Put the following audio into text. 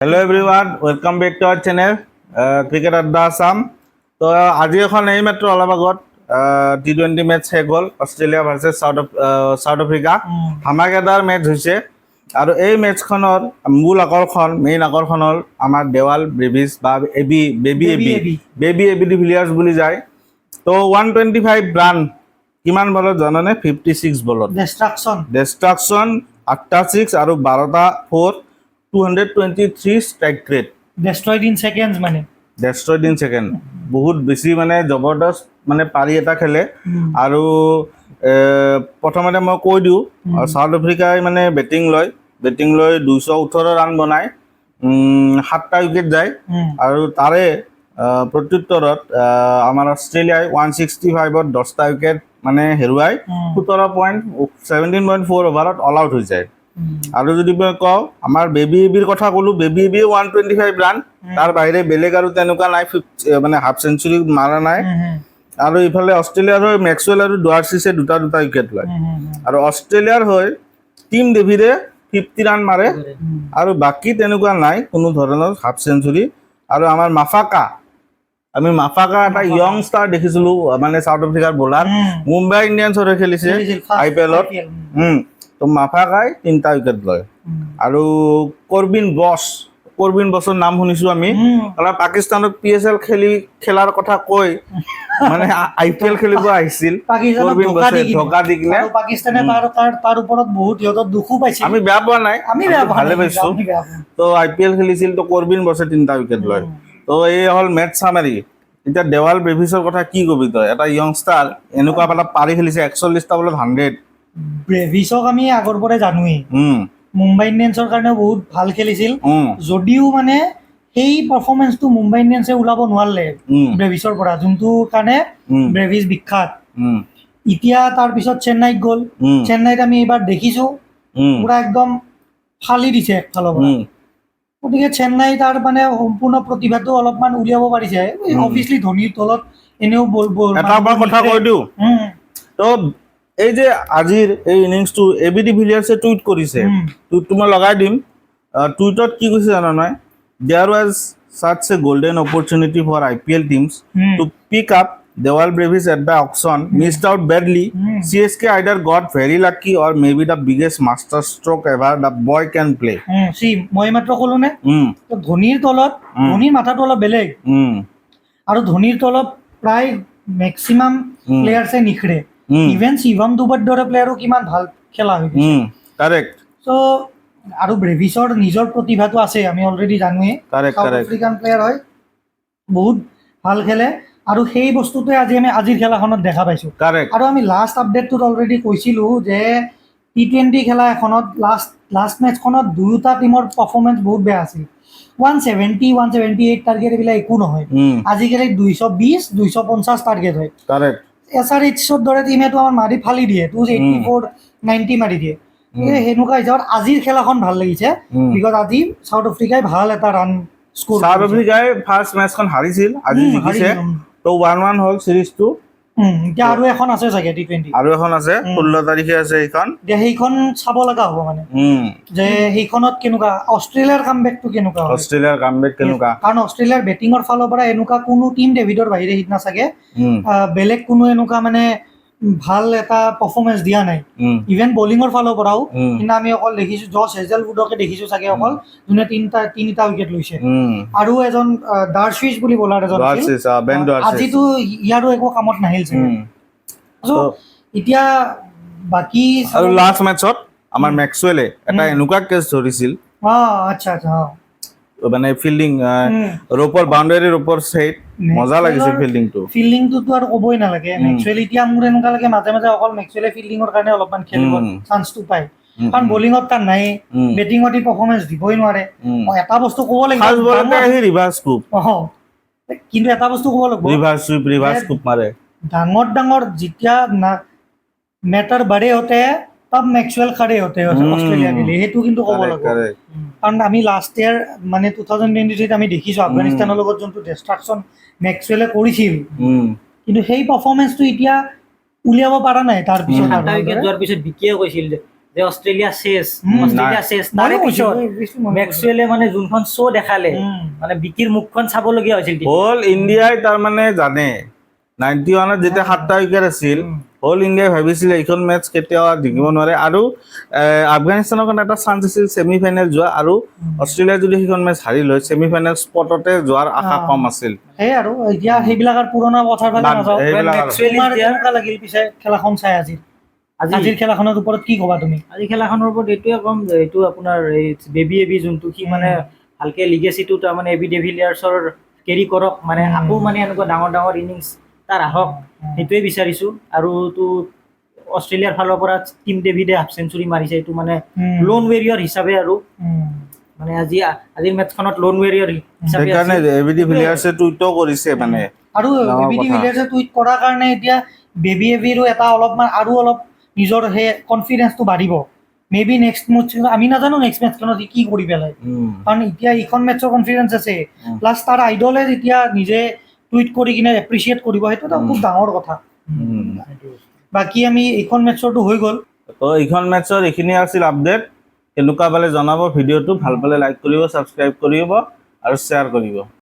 Hello everyone, welcome back to our channel Cricket Adda Assam. তো আজি এখন এই মাত্ৰ অলপ আগত T20 মেচ শেষ হ'ল অষ্ট্ৰেলিয়া ভাৰ্চেছ সাউথ আফ্ৰিকা হামাকেদাৰ মেচ হৈছে আৰু এই মেচখনৰ মূল মেইন আকৰ্ষণ হ'ল আমাৰ দেৱাল ব্ৰেভিছ বা বেবি এবি ডিভিলিয়াৰ্ছ বুলি যায় তো 125 ৰান কিমান বলত জানানে 56 বলত ডিষ্ট্ৰাকশ্যন 86 আৰু 12টা 4 223 strike rate destroyed in seconds বহুত বেছি মানে জবৰদস্ত মানে পাৰি এটা খেলে আৰু প্ৰথমতে মই কৈ দিওঁ সাউথ আফ্ৰিকাই মানে বেটিং লয় 218 ৰান বনায় 7টা উইকেট যায় আৰু তাৰে প্ৰত্যুত্তৰত আমাৰ অষ্ট্ৰেলিয়াই 165ত 10টা উইকেট মানে হেৰুৱাই 17.4 অভাৰত অল আউট হৈ যায় আৰু যদি মই কওঁ আমাৰ বেবি এবিৰ কথা ক'লো বেবি এবি 125 ৰান তাৰ বাহিৰে বেলেগ আৰু তেনেকুৱা নাই মানে হাফ সেঞ্চুৰী মাৰা নাই আৰু ইফালে অষ্ট্ৰেলিয়াৰ হৈ মেক্সৱেল আৰু ডুৱাৰ্চিছে দুটা উইকেট লয় আৰু অষ্ট্ৰেলিয়াৰ হৈ টিম ডেভিডে 50 ৰান মাৰে আৰু বাকী তেনেকুৱা নাই কোনো ধৰণৰ হাফ সেঞ্চুৰী আৰু আমাৰ মাফাকা এটা ইয়ং ষ্টাৰ দেখিছিলোঁ মানে সাউথ আফ্ৰিকাৰ বলাৰ মুম্বাই ইণ্ডিয়ানছৰে খেলিছে IPLত তো মাফাকাই 3টা উইকেট লয় আৰু কৰবিন বছৰ নাম শুনিছো আমি কাৰণ পাকিস্তানত PSL খেলাৰ কথা কৈ মানে IPL খেলিব আহিছিল কৰবিন বছে ধোকা দি কিনে পাকিস্তানে তাৰ ওপৰত বহুত ইহঁতৰ দুখো পাইছিল আমি বেয়া পোৱা নাই ভালে পাইছো তো IPL খেলিছিল তো কৰবিন বছে 3টা উইকেট লয় তো এই হ'ল মেচ সামাৰি এতিয়া দেৱাল ব্ৰেভিছৰ কথা কি কবি তই এটা ইয়ংষ্টাৰ এনেকুৱা এটা পাৰি খেলিছে 41টা বলত 100 ব্ৰেভিছক আমি আগৰ পৰাই জানোৱেই মুম্বাই ইণ্ডিয়ানছৰ কাৰণে বহুত ভাল খেলিছিল যদিও মানে সেই পাৰফৰ্মেঞ্চটো মুম্বাই ইণ্ডিয়ানছে ওলাব নোৱাৰিলে ব্ৰেভিছৰ পৰা যোনটো কাৰণে ব্ৰেভিছ বিখ্যাত এতিয়া তাৰপিছত চেন্নাইত গ'ল চেন্নাইত আমি এইবাৰ দেখিছোঁ পুৰা একদম ফালি দিছে একফালৰ পৰা গতিকে চেন্নাই তাৰ মানে সম্পূৰ্ণ প্ৰতিভাটো অলপমান উলিয়াব পাৰিছে অভিয়াছলি ধোনীৰ তলত এনেও এটা কথা কৈ দিওঁ তো এই যে আজিৰ এই ইনিংছটো এবি ডিভিলিয়াৰ্ছে টুইট কৰিছে টুইটটো মই লগাই দিম টুইটত কি কৈছে জানা নাই there was such a golden opportunity for IPL teams to pick up Dewal Brevis at the auction missed out badly CSK either got very lucky or maybe the biggest master stroke ever the boy can play মই মাত্ৰ ক'লো নে ধোনীৰ তলত ধোনীৰ মাথাটো অলপ বেলেগ আৰু ধোনীৰ তলত প্ৰায় মেক্সিমাম প্লেয়াৰ্ছে নিখৰে ইভেন শিৱম দুবৰ দৰে প্লেয়াৰো কিমান ভাল খেলা হৈ গৈছে কাৰেক্ট চ' আৰু ব্ৰেভিছৰ নিজৰ প্ৰতিভাটো আছে আমি অলৰেডি জানোৱেই সাউথ আফ্ৰিকান প্লেয়াৰ হয় বহুত ভাল খেলে আৰু সেই বস্তুটোৱে আমি আজিৰ খেলাখনত দেখা পাইছোঁ আৰু আমি লাষ্ট আপডেটটোত অলৰেডি কৈছিলোঁ যে T20 খেলা এখনত লাষ্ট মেচখনত দুয়োটা টিমৰ পাৰফৰ্মেঞ্চ বহুত বেয়া আছিল 170 178 টাৰ্গেট এইবিলাক একো নহয় আজিকালি 220 250 টাৰ্গেট হয় SRHৰ দৰে টিমেতো আমাৰ মাৰি ফালি দিয়ে 284 90 মাৰি দিয়ে সেনেকুৱা হিচাপত আজিৰ খেলাখন ভাল লাগিছে বিকজ আজি সাউথ আফ্ৰিকাই ভাল এটা ৰান স্ক'ৰ সাউথ আফ্ৰিকাই ফাৰ্ষ্ট মেচখন হাৰিছিল আজি জিকিছে তো 1-1 হ'ল সিৰিজটো এতিয়া আৰু এখন আছে চাগে T20 আৰু এখন আছে 16 তাৰিখে আছে সেইখন চাব লগা হ'ব মানে যে সেইখনত কেনেকুৱা অষ্ট্ৰেলিয়াৰ কামবেকটো কেনেকুৱা কাৰণ অষ্ট্ৰেলিয়াৰ বেটিঙৰ ফালৰ পৰা এনেকুৱা কোনো টিম ডেভিডৰ বাহিৰে সিদিনা চাগে বেলেগ কোনো এনেকুৱা মানে ভাল এটা পাৰফৰ্মেঞ্চ দিয়া নাই ইভেন বলিঙৰ ফালৰ পৰাও কিন্তু আমি অকল দেখিছোঁ জছ হেজেলউডকে দেখিছোঁ চাগে অকল যোনে তিনিটা উইকেট লৈছে আৰু এজন ডাৰ্চিছ বুলি বলাৰ এজন আজিতো ইয়াৰো একো কামত নাহিল চাগে এতিয়া বাকী আৰু লাষ্ট মেচত আমাৰ মেক্সৱেলে এটা এনেকুৱা কেছ ধৰিছিল আচ্ছা মানে ফিল্ডিং ৰোপৰ বাউণ্ডাৰীৰ ওপৰ সেট মজা লাগিছিল ফিল্ডিংটোতো আৰু ক'বই নালাগে মেক্সৱেল এতিয়া মোৰ এনেকুৱা লাগে মাজে মাজে অকল মেক্সৱেলে ফিল্ডিঙৰ কাৰণে অলপমান খেলিব চান্সটো পায় কাৰণ বলিঙত তাৰ নাই বেটিঙত পাৰফৰ্মেঞ্চ দিবই নোৱাৰে এটা বস্তু ক'ব লাগিব কিন্তু এটা বস্তু ক'ব লাগিব ডাঙৰ যেতিয়া মেটাৰ বাৰে হতে তব মেক্সৱেল খৰে হতে অষ্ট্ৰেলিয়া গেলি সেইটো কিন্তু ক'ব লাগিব কাৰণ আমি লাষ্ট ইয়াৰ মানে 2023 আমি দেখিছোঁ আফগানিস্তানৰ লগত যোনটো ডিষ্ট্ৰাকশ্যন মেক্সৱেলে কৰিছিল কিন্তু সেই পাৰফৰ্মেঞ্চটো এতিয়া উলিয়াব পৰা নাই তাৰপিছত যোৱাৰ পিছত বিকিয়ে কৈছিল যে যে অষ্ট্ৰেলিয়া শেষ তাৰে পিছত মেক্সৱেলে মানে যোনখন শ্ব' দেখালে মানে বিকিৰ মুখখন চাবলগীয়া হৈছিল হোল ইণ্ডিয়াই তাৰমানে জানে 91ত যেতিয়া 7টা উইকেট আছিল হোল ইণ্ডিয়াই ভাবিছিলে এইখন মেটচ কেতিয়াও জিকিব নোৱাৰে আৰু আফগানিস্তানৰ কাৰণে এটা চান্স আছিল ছেমি ফাইনেল যোৱা আৰু অষ্ট্ৰেলিয়াই যদি সেইখন মেটচ হাৰি লয় ছেমি ফাইনেল স্পটতে যোৱাৰ আশা কম আছিল সেই আৰু এতিয়া সেইবিলাক আৰু পুৰণা কথাৰ ফালে নাযাওঁ তোমাৰ কেনেকুৱা লাগিল পিছে খেলাখন চাই আজিৰ খেলাখনৰ ওপৰত কি ক'বা তুমি আজি খেলাখনৰ ওপৰত এইটোৱে ক'ম যে এইটো আপোনাৰ এই বেবী এবি যোনটো সি মানে ভালকে লিগেচিটো তাৰমানে এবি ডেভিলিয়াৰ্ছৰ কেৰি কৰক মানে আকৌ মানে এনেকুৱা ডাঙৰ ইনিংছ তাৰ আহক সেইটোৱে বিচাৰিছোঁ আৰু তো অষ্ট্ৰেলিয়াৰ ফালৰ পৰা টিম ডেভিডে হাফ চেঞ্চুৰী মাৰিছে এইটো মানে লোন ৱেৰিয়ৰ হিচাপে আৰু মানে আজিৰ মেটচখনত লোন ৱেৰিয়ৰ হিচাপে সেইকাৰণে এবি ডেভিলিয়াৰ্ছে টুইটো কৰিছে মানে আৰু এবি ডেভিলিয়াৰ্ছে টুইট কৰাৰ কাৰণে এতিয়া বেবী এবিৰো এটা অলপমান আৰু অলপ নিজৰ সেই কনফিডেন্সটো বাঢ়িব মেবি নেক্সট মেটচ আমি নাজানো নেক্সট মেটচখনত কি কৰি পেলাই কাৰণ এতিয়া এইখন মেটচৰ কনফিডেন্স আছে প্লাছ তাৰ আইডলে যেতিয়া নিজে টুইট কৰি কিনে এপ্ৰিচিয়েট কৰিব সেইটো এটা খুব ডাঙৰ কথা বাকী আমি এইখন মেটচৰটো হৈ গ'ল তো এইখন মেটচৰ এইখিনি আছিল আপডেট কেনেকুৱা পালে জনাব ভিডিঅ'টো ভাল পালে লাইক কৰিব ছাবস্ক্ৰাইব কৰিব আৰু শ্বেয়াৰ কৰিব